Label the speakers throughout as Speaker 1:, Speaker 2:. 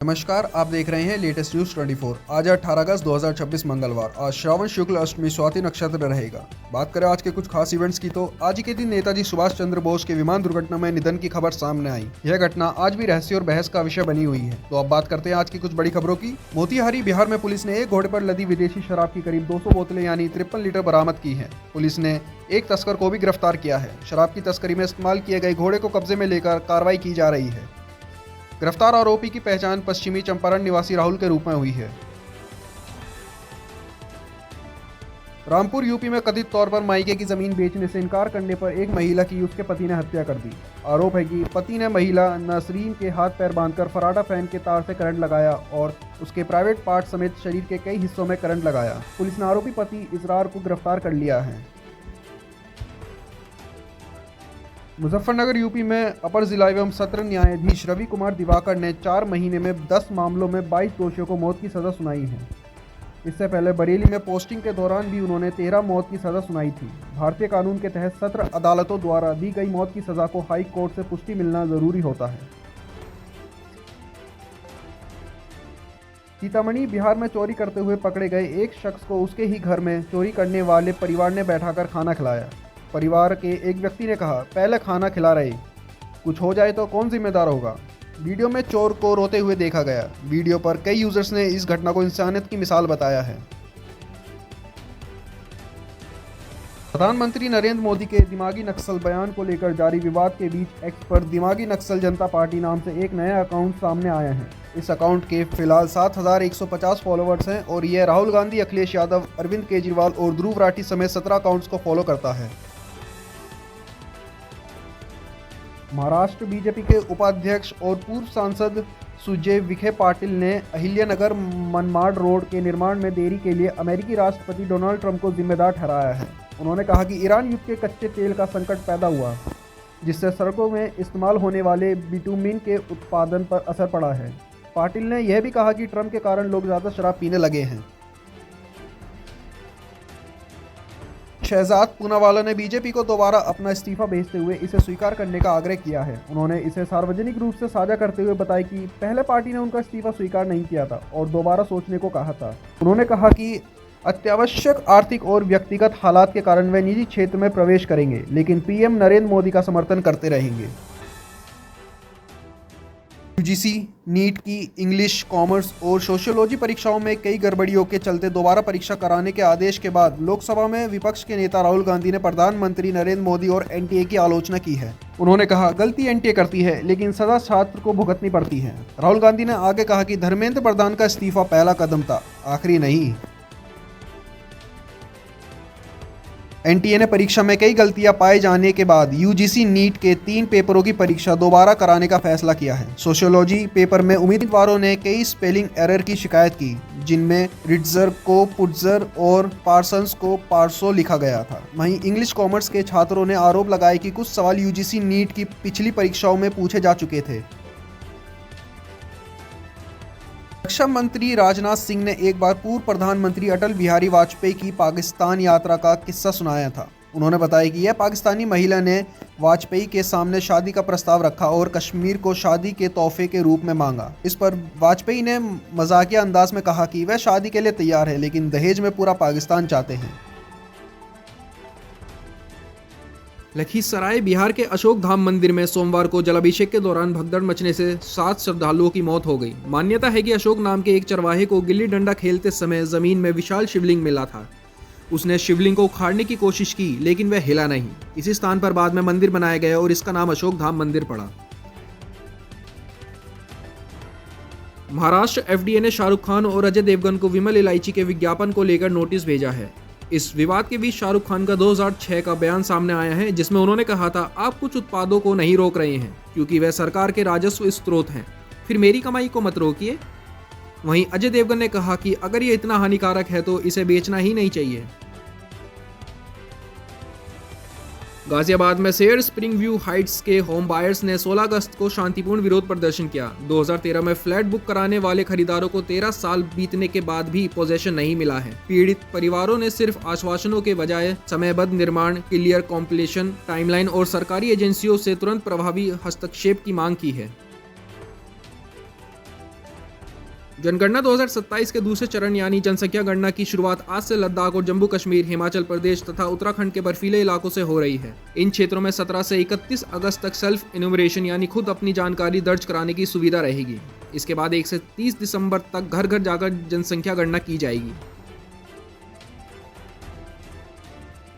Speaker 1: नमस्कार, आप देख रहे हैं लेटेस्ट न्यूज 24। आज 18 अगस्त 2026 मंगलवार। आज श्रावण शुक्ल अष्टमी स्वाति नक्षत्र रहेगा। बात करें आज के कुछ खास इवेंट्स की तो आज ही के दिन नेताजी सुभाष चंद्र बोस के विमान दुर्घटना में निधन की खबर सामने आई। यह घटना आज भी रहस्य और बहस का विषय बनी हुई है। तो अब बात करते हैं आज की कुछ बड़ी खबरों की। मोतिहारी बिहार में पुलिस ने एक घोड़े पर लदी विदेशी शराब की करीब 200 बोतलें यानी 53 लीटर बरामद की है। पुलिस ने एक तस्कर को भी गिरफ्तार किया है। शराब की तस्करी में इस्तेमाल किए गए घोड़े को कब्जे में लेकर कार्रवाई की जा रही है। गिरफ्तार आरोपी की पहचान पश्चिमी चंपारण निवासी राहुल के रूप में हुई है। रामपुर यूपी में कथित तौर पर मायके की जमीन बेचने से इनकार करने पर एक महिला की उसके पति ने हत्या कर दी। आरोप है कि पति ने महिला नसरीन के हाथ पैर बांधकर फराडा फैन के तार से करंट लगाया और उसके प्राइवेट पार्ट समेत शरीर के कई हिस्सों में करंट लगाया। पुलिस ने आरोपी पति इजरार को गिरफ्तार कर लिया है। मुजफ्फरनगर यूपी में अपर जिला एवं सत्र न्यायाधीश रवि कुमार दिवाकर ने 4 महीने में 10 मामलों में 22 दोषियों को मौत की सज़ा सुनाई है। इससे पहले बरेली में पोस्टिंग के दौरान भी उन्होंने 13 मौत की सज़ा सुनाई थी। भारतीय कानून के तहत सत्र अदालतों द्वारा दी गई मौत की सज़ा को हाई कोर्ट से पुष्टि मिलना जरूरी होता है। सीतामढ़ी बिहार में चोरी करते हुए पकड़े गए एक शख्स को उसके ही घर में चोरी करने वाले परिवार ने बैठाकर खाना खिलाया। परिवार के एक व्यक्ति ने कहा, पहले खाना खिला रहे, कुछ हो जाए तो कौन जिम्मेदार होगा। वीडियो में चोर को रोते हुए देखा गया। वीडियो पर कई यूजर्स ने इस घटना को इंसानियत की मिसाल बताया है। प्रधानमंत्री नरेंद्र मोदी के दिमागी नक्सल बयान को लेकर जारी विवाद के बीच एक्स पर दिमागी नक्सल जनता पार्टी नाम से एक नया अकाउंट सामने आया है। इस अकाउंट के फिलहाल 7150 फॉलोअर्स हैं और यह राहुल गांधी, अखिलेश यादव, अरविंद केजरीवाल और ध्रुव राठी समेत 17 अकाउंट्स को फॉलो करता है। महाराष्ट्र बीजेपी के उपाध्यक्ष और पूर्व सांसद सुजय विखे पाटिल ने अहिल्यानगर मनमाड रोड के निर्माण में देरी के लिए अमेरिकी राष्ट्रपति डोनाल्ड ट्रंप को जिम्मेदार ठहराया है। उन्होंने कहा कि ईरान युद्ध के कच्चे तेल का संकट पैदा हुआ, जिससे सड़कों में इस्तेमाल होने वाले बिटुमिन के उत्पादन पर असर पड़ा है। पाटिल ने यह भी कहा कि ट्रंप के कारण लोग ज़्यादा शराब पीने लगे हैं। शहजाद पूनावाला ने बीजेपी को दोबारा अपना इस्तीफा भेजते हुए इसे स्वीकार करने का आग्रह किया है। उन्होंने इसे सार्वजनिक रूप से साझा करते हुए बताया कि पहले पार्टी ने उनका इस्तीफा स्वीकार नहीं किया था और दोबारा सोचने को कहा था। उन्होंने कहा कि अत्यावश्यक आर्थिक और व्यक्तिगत हालात के कारण वे निजी क्षेत्र में प्रवेश करेंगे, लेकिन पीएम नरेंद्र मोदी का समर्थन करते रहेंगे। यूजीसी नीट की इंग्लिश, कॉमर्स और सोशियोलॉजी परीक्षाओं में कई गड़बड़ियों के चलते दोबारा परीक्षा कराने के आदेश के बाद लोकसभा में विपक्ष के नेता राहुल गांधी ने प्रधानमंत्री नरेंद्र मोदी और एनटीए की आलोचना की है। उन्होंने कहा, गलती एनटीए करती है लेकिन सजा छात्र को भुगतनी पड़ती है। राहुल गांधी ने आगे कहा कि धर्मेंद्र प्रधान का इस्तीफा पहला कदम था, आखिरी नहीं। एनटीए ने परीक्षा में कई गलतियां पाए जाने के बाद यूजीसी नीट के 3 पेपरों की परीक्षा दोबारा कराने का फैसला किया है। सोशियोलॉजी पेपर में उम्मीदवारों ने कई स्पेलिंग एरर की शिकायत की, जिनमें रिट्जर को पुट्जर और पार्सन्स को पार्सो लिखा गया था। वहीं इंग्लिश कॉमर्स के छात्रों ने आरोप लगाए कि कुछ सवाल यूजीसी नीट की पिछली परीक्षाओं में पूछे जा चुके थे। रक्षा मंत्री राजनाथ सिंह ने एक बार पूर्व प्रधानमंत्री अटल बिहारी वाजपेयी की पाकिस्तान यात्रा का किस्सा सुनाया था। उन्होंने बताया कि यह पाकिस्तानी महिला ने वाजपेयी के सामने शादी का प्रस्ताव रखा और कश्मीर को शादी के तोहफे के रूप में मांगा। इस पर वाजपेयी ने मजाकिया अंदाज में कहा कि वह शादी के लिए तैयार है, लेकिन दहेज में पूरा पाकिस्तान चाहते हैं।
Speaker 2: लखीसराय बिहार के अशोक धाम मंदिर में सोमवार को जलाभिषेक के दौरान भगदड़ मचने से 7 श्रद्धालुओं की मौत हो गई। मान्यता है कि अशोक नाम के एक चरवाहे को गिल्ली डंडा खेलते समय जमीन में विशाल शिवलिंग मिला था। उसने शिवलिंग को उखाड़ने की कोशिश की, लेकिन वह हिला नहीं। इसी स्थान पर बाद में मंदिर बनाया गया और इसका नाम अशोक धाम मंदिर पड़ा। महाराष्ट्र एफडीए ने शाहरुख खान और अजय देवगन को विमल इलायची के विज्ञापन को लेकर नोटिस भेजा है। इस विवाद के बीच शाहरुख खान का 2006 का बयान सामने आया है, जिसमें उन्होंने कहा था, आप कुछ उत्पादों को नहीं रोक रहे हैं क्योंकि वह सरकार के राजस्व स्रोत हैं, फिर मेरी कमाई को मत रोकिए। वहीं अजय देवगन ने कहा कि अगर ये इतना हानिकारक है तो इसे बेचना ही नहीं चाहिए। गाजियाबाद में शेयर स्प्रिंग व्यू हाइट्स के होम बायर्स ने 16 अगस्त को शांतिपूर्ण विरोध प्रदर्शन किया। 2013 में फ्लैट बुक कराने वाले खरीदारों को 13 साल बीतने के बाद भी पोजेशन नहीं मिला है। पीड़ित परिवारों ने सिर्फ आश्वासनों के बजाय समयबद्ध निर्माण, क्लियर कॉम्प्लीशन टाइमलाइन और सरकारी एजेंसियों से तुरंत प्रभावी हस्तक्षेप की मांग की है। जनगणना 2027 के दूसरे चरण यानी जनसंख्या गणना की शुरुआत आज से लद्दाख और जम्मू कश्मीर, हिमाचल प्रदेश तथा उत्तराखंड के बर्फीले इलाकों से हो रही है। इन क्षेत्रों में 17 से 31 अगस्त तक सेल्फ इन्यूमरेशन यानी खुद अपनी जानकारी दर्ज कराने की सुविधा रहेगी। इसके बाद 1 से 30 दिसंबर तक घर घर जाकर जनसंख्या गणना की जाएगी।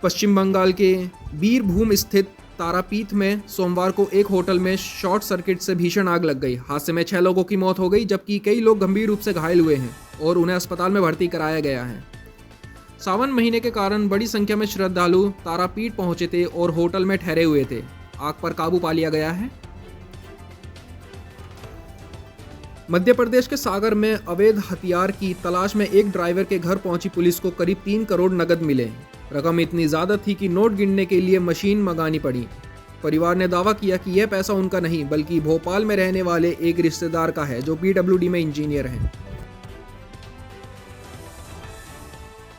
Speaker 2: पश्चिम बंगाल के बीरभूम स्थित तारापीठ में सोमवार को एक होटल में शॉर्ट सर्किट से भीषण आग लग गई। हादसे में 6 लोगों की मौत हो गई, जबकि कई लोग गंभीर रूप से घायल हुए हैं और उन्हें अस्पताल में भर्ती कराया गया है। सावन महीने के कारण बड़ी संख्या में श्रद्धालु तारापीठ पहुंचे थे और होटल में ठहरे हुए थे। आग पर काबू पा लिया गया है। मध्य प्रदेश के सागर में अवैध हथियार की तलाश में एक ड्राइवर के घर पहुंची पुलिस को करीब 3 करोड़ नकद मिले। रकम इतनी ज्यादा थी कि नोट गिनने के लिए मशीन मंगानी पड़ी। परिवार ने दावा किया कि यह पैसा उनका नहीं बल्कि भोपाल में रहने वाले एक रिश्तेदार का है जो PWD में इंजीनियर हैं।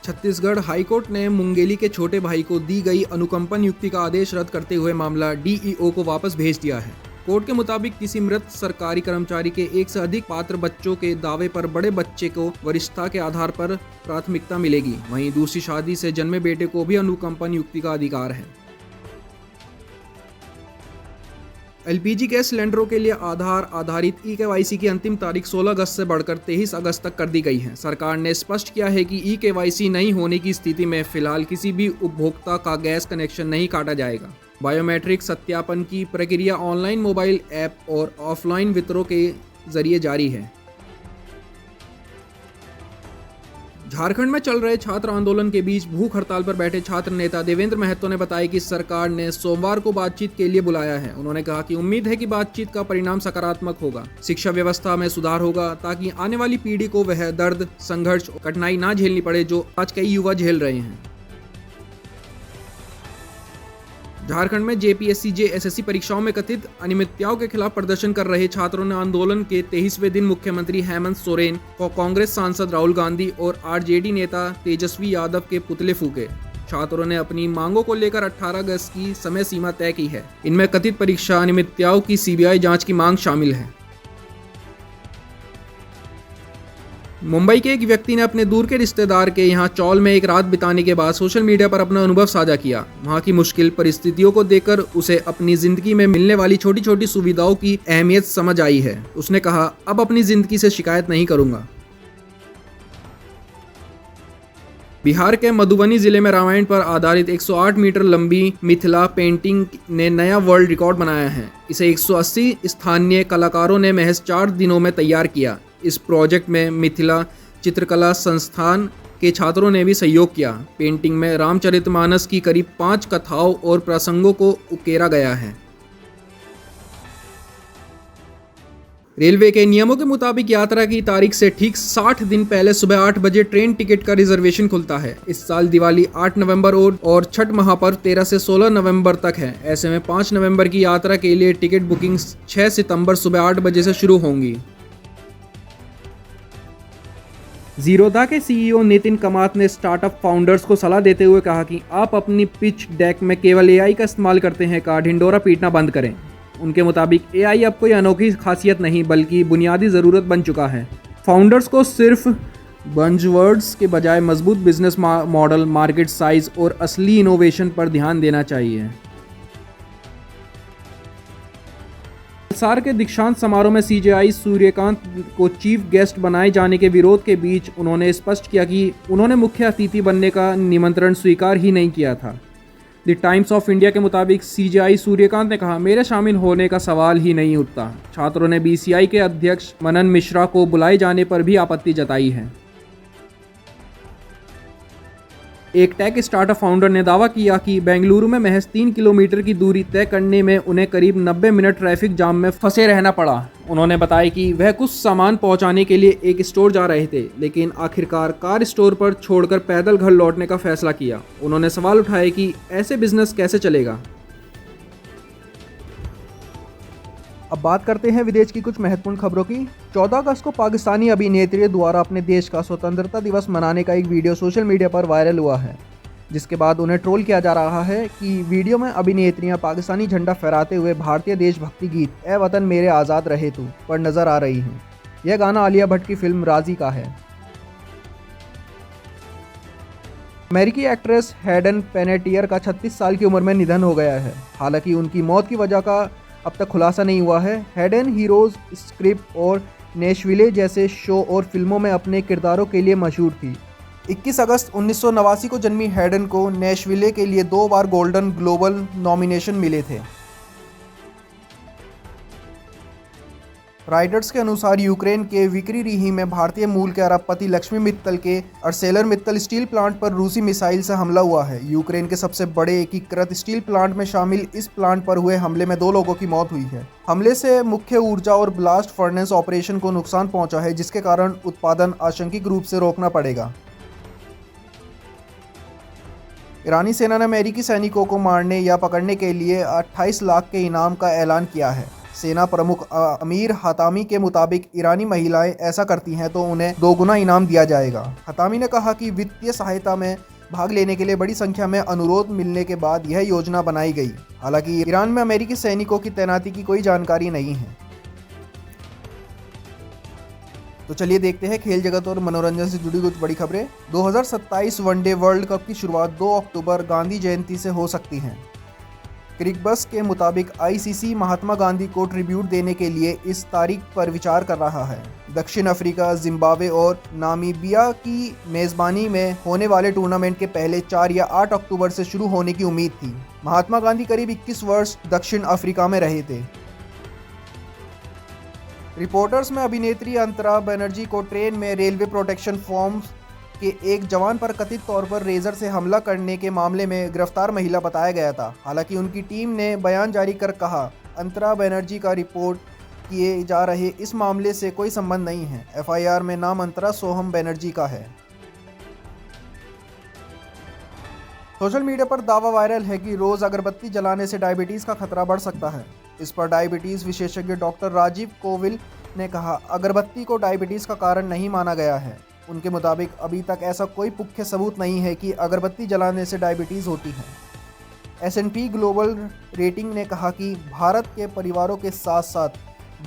Speaker 2: छत्तीसगढ़ हाईकोर्ट ने मुंगेली के छोटे भाई को दी गई अनुकंपा नियुक्ति का आदेश रद्द करते हुए मामला DEO को वापस भेज दिया है। कोर्ट के मुताबिक किसी मृत सरकारी कर्मचारी के एक से अधिक पात्र बच्चों के दावे पर बड़े बच्चे को वरिष्ठता के आधार पर प्राथमिकता मिलेगी। वहीं दूसरी शादी से जन्मे बेटे को भी अनुकंपा नियुक्ति का अधिकार है। LPG गैस सिलेंडरों के लिए आधार आधारित eKYC की अंतिम तारीख 16 अगस्त से बढ़कर 23 अगस्त तक कर दी गई है। सरकार ने स्पष्ट किया है कि eKYC नहीं होने की स्थिति में फिलहाल किसी भी उपभोक्ता का गैस कनेक्शन नहीं काटा जाएगा। बायोमेट्रिक सत्यापन की प्रक्रिया ऑनलाइन मोबाइल ऐप और ऑफलाइन वितरणों के जरिए जारी है। झारखंड में चल रहे छात्र आंदोलन के बीच भूख हड़ताल पर बैठे छात्र नेता देवेंद्र महतो ने बताया कि सरकार ने सोमवार को बातचीत के लिए बुलाया है। उन्होंने कहा कि उम्मीद है कि बातचीत का परिणाम सकारात्मक होगा। शिक्षा व्यवस्था में सुधार होगा ताकि आने वाली पीढ़ी को वह दर्द, संघर्ष और कठिनाई ना झेलनी पड़े जो आज कई युवा झेल रहे हैं। झारखंड में JPSC SSC परीक्षाओं में कथित अनियमितताओं के खिलाफ प्रदर्शन कर रहे छात्रों ने आंदोलन के 23वें दिन मुख्यमंत्री हेमंत सोरेन को कांग्रेस सांसद राहुल गांधी और RJD नेता तेजस्वी यादव के पुतले फूके। छात्रों ने अपनी मांगों को लेकर 18 अगस्त की समय सीमा तय की है। इनमें कथित परीक्षा अनियमितताओं की CBI जांच की मांग शामिल है। मुंबई के एक व्यक्ति ने अपने दूर के रिश्तेदार के यहां चौल में एक रात बिताने के बाद सोशल मीडिया पर अपना अनुभव साझा किया। वहां की मुश्किल परिस्थितियों को देखकर उसे अपनी जिंदगी में मिलने वाली छोटी छोटी सुविधाओं की अहमियत समझ आई है। उसने कहा, अब अपनी जिंदगी से शिकायत नहीं करूंगा। बिहार के मधुबनी जिले में रामायण पर आधारित 108 मीटर लंबी मिथिला पेंटिंग ने नया वर्ल्ड रिकॉर्ड बनाया है। इसे 180 स्थानीय कलाकारों ने महज 4 दिनों में तैयार किया। इस प्रोजेक्ट में मिथिला चित्रकला संस्थान के छात्रों ने भी सहयोग किया। पेंटिंग में रामचरितमानस की करीब 5 कथाओं और प्रसंगों को उकेरा गया है। रेलवे के नियमों के मुताबिक यात्रा की तारीख से ठीक 60 दिन पहले सुबह 8 बजे ट्रेन टिकट का रिजर्वेशन खुलता है। इस साल दिवाली 8 नवंबर और छठ महापर्व 13 से 16 नवंबर तक है। ऐसे में 5 नवंबर की यात्रा के लिए टिकट बुकिंग 6 सितंबर सुबह 8 बजे से शुरू होंगी। जीरोधा के CEO नितिन कामत ने स्टार्टअप फाउंडर्स को सलाह देते हुए कहा कि आप अपनी पिच डेक में केवल AI का इस्तेमाल करते हैं का ढिंडोरा पीटना बंद करें। उनके मुताबिक AI अब कोई अनोखी खासियत नहीं बल्कि बुनियादी ज़रूरत बन चुका है। फाउंडर्स को सिर्फ बंजवर्ड्स के बजाय मजबूत बिजनेस मॉडल, मार्केट साइज और असली इनोवेशन पर ध्यान देना चाहिए। सार के दीक्षांत समारोह में CJI सूर्यकांत को चीफ गेस्ट बनाए जाने के विरोध के बीच उन्होंने स्पष्ट किया कि उन्होंने मुख्य अतिथि बनने का निमंत्रण स्वीकार ही नहीं किया था। द टाइम्स ऑफ इंडिया के मुताबिक CJI सूर्यकांत ने कहा, मेरे शामिल होने का सवाल ही नहीं उठता। छात्रों ने BCI के अध्यक्ष मनन मिश्रा को बुलाए जाने पर भी आपत्ति जताई है। एक टेक स्टार्टअप फाउंडर ने दावा किया कि बेंगलुरु में महज 3 किलोमीटर की दूरी तय करने में उन्हें करीब 90 मिनट ट्रैफिक जाम में फंसे रहना पड़ा। उन्होंने बताया कि वह कुछ सामान पहुंचाने के लिए एक स्टोर जा रहे थे, लेकिन आखिरकार कार स्टोर पर छोड़कर पैदल घर लौटने का फैसला किया। उन्होंने सवाल उठाया कि ऐसे बिजनेस कैसे चलेगा।
Speaker 1: अब बात करते हैं विदेश की कुछ महत्वपूर्ण खबरों की। 14 अगस्त को पाकिस्तानी अभिनेत्री द्वारा अपने देश का स्वतंत्रता दिवस मनाने का एक वीडियो सोशल मीडिया पर वायरल हुआ है, जिसके बाद उन्हें ट्रोल किया जा रहा है कि वीडियो में अभिनेत्रियां पाकिस्तानी झंडा फहराते हुए भारतीय देशभक्ति गीत ए वतन मेरे आज़ाद रहे तू पर नजर आ रही हैं।
Speaker 2: यह गाना आलिया भट्ट की फिल्म राजी का है। अमेरिकी एक्ट्रेस हैडन पैनेटियर का 36 साल की उम्र में निधन हो गया है। हालांकि उनकी मौत की वजह का अब तक खुलासा नहीं हुआ है। हैडन हीरोज, स्क्रिप्ट और नेशविले जैसे शो और फिल्मों में अपने किरदारों के लिए मशहूर थी। 21 अगस्त 1989 को जन्मी हैडन को नेशविले के लिए 2 बार गोल्डन ग्लोबल नॉमिनेशन मिले थे। राइटर्स के अनुसार यूक्रेन के विक्रीरीही में भारतीय मूल के अरबपति लक्ष्मी मित्तल के अर्सेलर मित्तल स्टील प्लांट पर रूसी मिसाइल से हमला हुआ है। यूक्रेन के सबसे बड़े एकीकृत स्टील प्लांट में शामिल इस प्लांट पर हुए हमले में 2 लोगों की मौत हुई है। हमले से मुख्य ऊर्जा और ब्लास्ट फर्नेस ऑपरेशन को नुकसान पहुंचा है, जिसके कारण उत्पादन आंशिक रूप से रोकना पड़ेगा। ईरानी सेना ने अमेरिकी सैनिकों को मारने या पकड़ने के लिए 28 लाख के इनाम का ऐलान किया है। सेना प्रमुख अमीर हतामी के मुताबिक ईरानी महिलाएं ऐसा करती हैं तो उन्हें 2 गुना इनाम दिया जाएगा। हतामी ने कहा कि वित्तीय सहायता में भाग लेने के लिए बड़ी संख्या में अनुरोध मिलने के बाद यह योजना बनाई गई। हालांकि ईरान में अमेरिकी सैनिकों की तैनाती की कोई जानकारी नहीं है। तो चलिए देखते हैं खेल जगत और मनोरंजन से जुड़ी कुछ बड़ी खबरें। 2027 वनडे वर्ल्ड कप की शुरुआत 2 अक्टूबर गांधी जयंती से हो सकती है। क्रिकबस के मुताबिक आईसीसी महात्मा गांधी को ट्रिब्यूट देने के लिए इस तारीख पर विचार कर रहा है। दक्षिण अफ्रीका, जिम्बाब्वे और नामीबिया की मेज़बानी में होने वाले टूर्नामेंट के पहले 4 या 8 अक्टूबर से शुरू होने की उम्मीद थी। महात्मा गांधी करीब 21 वर्ष दक्षिण अफ्रीका में रहे थे। रिपोर्टर्स में अभिनेत्री अंतरा बनर्जी को ट्रेन में रेलवे प्रोटेक्शन फोर्स के एक जवान पर कथित तौर पर रेजर से हमला करने के मामले में गिरफ्तार महिला बताया गया था। हालांकि उनकी टीम ने बयान जारी कर कहा, अंतरा बनर्जी का रिपोर्ट किए जा रहे इस मामले से कोई संबंध नहीं है। एफआईआर में नाम अंतरा सोहम बनर्जी का है। सोशल मीडिया पर दावा वायरल है कि रोज अगरबत्ती जलाने से डायबिटीज का खतरा बढ़ सकता है। इस पर डायबिटीज विशेषज्ञ डॉक्टर राजीव कोविल ने कहा, अगरबत्ती को डायबिटीज का कारण नहीं माना गया है। उनके मुताबिक अभी तक ऐसा कोई पुख्ता सबूत नहीं है कि अगरबत्ती जलाने से डायबिटीज होती है। S&P ग्लोबल रेटिंग ने कहा कि भारत के परिवारों के साथ साथ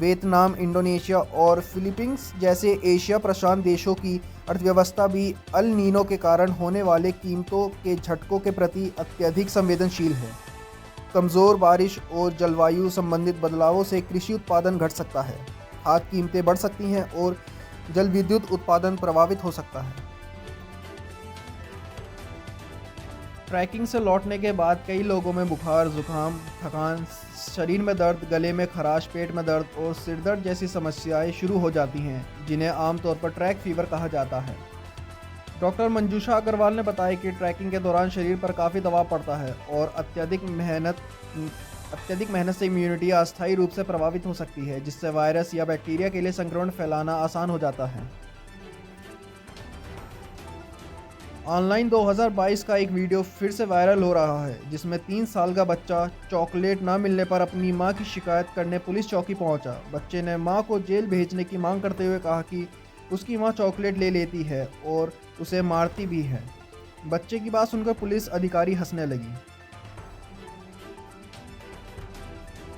Speaker 2: वियतनाम, इंडोनेशिया और फिलीपींस जैसे एशिया प्रशांत देशों की अर्थव्यवस्था भी अल नीनो के कारण होने वाले कीमतों के झटकों के प्रति अत्यधिक संवेदनशील है। कमज़ोर बारिश और जलवायु संबंधित बदलावों से कृषि उत्पादन घट सकता है, खाद्य कीमतें बढ़ सकती हैं और जल विद्युत उत्पादन प्रभावित हो सकता है। ट्रैकिंग से लौटने के बाद कई लोगों में बुखार, जुकाम, थकान, शरीर में दर्द, गले में खराश, पेट में दर्द और सिर दर्द जैसी समस्याएं शुरू हो जाती हैं, जिन्हें आमतौर पर ट्रैक फीवर कहा जाता है। डॉक्टर मंजूषा अग्रवाल ने बताया कि ट्रैकिंग के दौरान शरीर पर काफ़ी दबाव पड़ता है और अत्यधिक मेहनत से इम्यूनिटी अस्थायी रूप से प्रभावित हो सकती है, जिससे वायरस या बैक्टीरिया के लिए संक्रमण फैलाना आसान हो जाता है। ऑनलाइन 2022 का एक वीडियो फिर से वायरल हो रहा है, जिसमें 3 साल का बच्चा चॉकलेट न मिलने पर अपनी मां की शिकायत करने पुलिस चौकी पहुंचा। बच्चे ने मां को जेल भेजने की मांग करते हुए कहा कि उसकी मां चॉकलेट ले लेती है और उसे मारती भी है। बच्चे की बात सुनकर पुलिस अधिकारी हंसने लगी।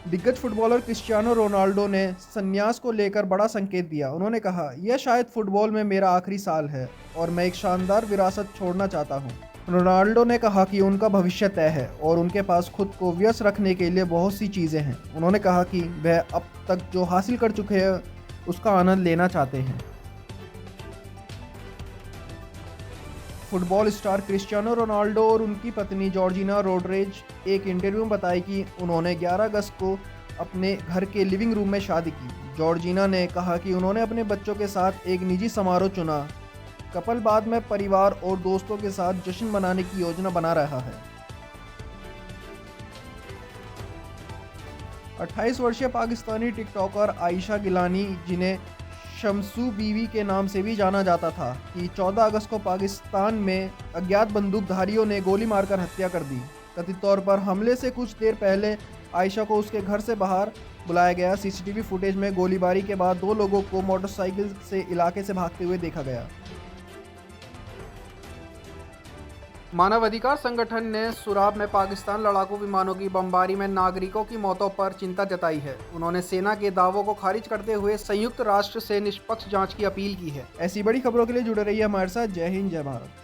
Speaker 2: दिग्गज फुटबॉलर क्रिस्टियानो रोनाल्डो ने संन्यास को लेकर बड़ा संकेत दिया। उन्होंने कहा, यह शायद फुटबॉल में मेरा आखिरी साल है और मैं एक शानदार विरासत छोड़ना चाहता हूं। रोनाल्डो ने कहा कि उनका भविष्य तय है और उनके पास खुद को व्यस्त रखने के लिए बहुत सी चीज़ें हैं। उन्होंने कहा कि वह अब तक जो हासिल कर चुके हैं उसका आनंद लेना चाहते हैं। फुटबॉल स्टार क्रिस्टियानो रोनाल्डो और उनकी पत्नी जॉर्जिना रोड्रिगेज एक इंटरव्यू में बताई कि उन्होंने 11 अगस्त को अपने घर के लिविंग रूम में शादी की। जॉर्जिना ने कहा कि उन्होंने अपने बच्चों के साथ एक निजी समारोह चुना। कपल बाद में परिवार और दोस्तों के साथ जश्न मनाने की योजना बना रहा है। 28 वर्षीय पाकिस्तानी टिकटॉकर आयशा गिलानी, जिन्हें शमसू बीवी के नाम से भी जाना जाता था, कि 14 अगस्त को पाकिस्तान में अज्ञात बंदूकधारियों ने गोली मारकर हत्या कर दी। कथित तौर पर हमले से कुछ देर पहले आयशा को उसके घर से बाहर बुलाया गया। सीसीटीवी फुटेज में गोलीबारी के बाद 2 लोगों को मोटरसाइकिल से इलाके से भागते हुए देखा गया। मानवाधिकार संगठन ने सुराब में पाकिस्तान लड़ाकू विमानों की बमबारी में नागरिकों की मौतों पर चिंता जताई है। उन्होंने सेना के दावों को खारिज करते हुए संयुक्त राष्ट्र से निष्पक्ष जांच की अपील की है।
Speaker 1: ऐसी बड़ी खबरों के लिए जुड़े रहिए हमारे साथ। जय हिंद, जय भारत।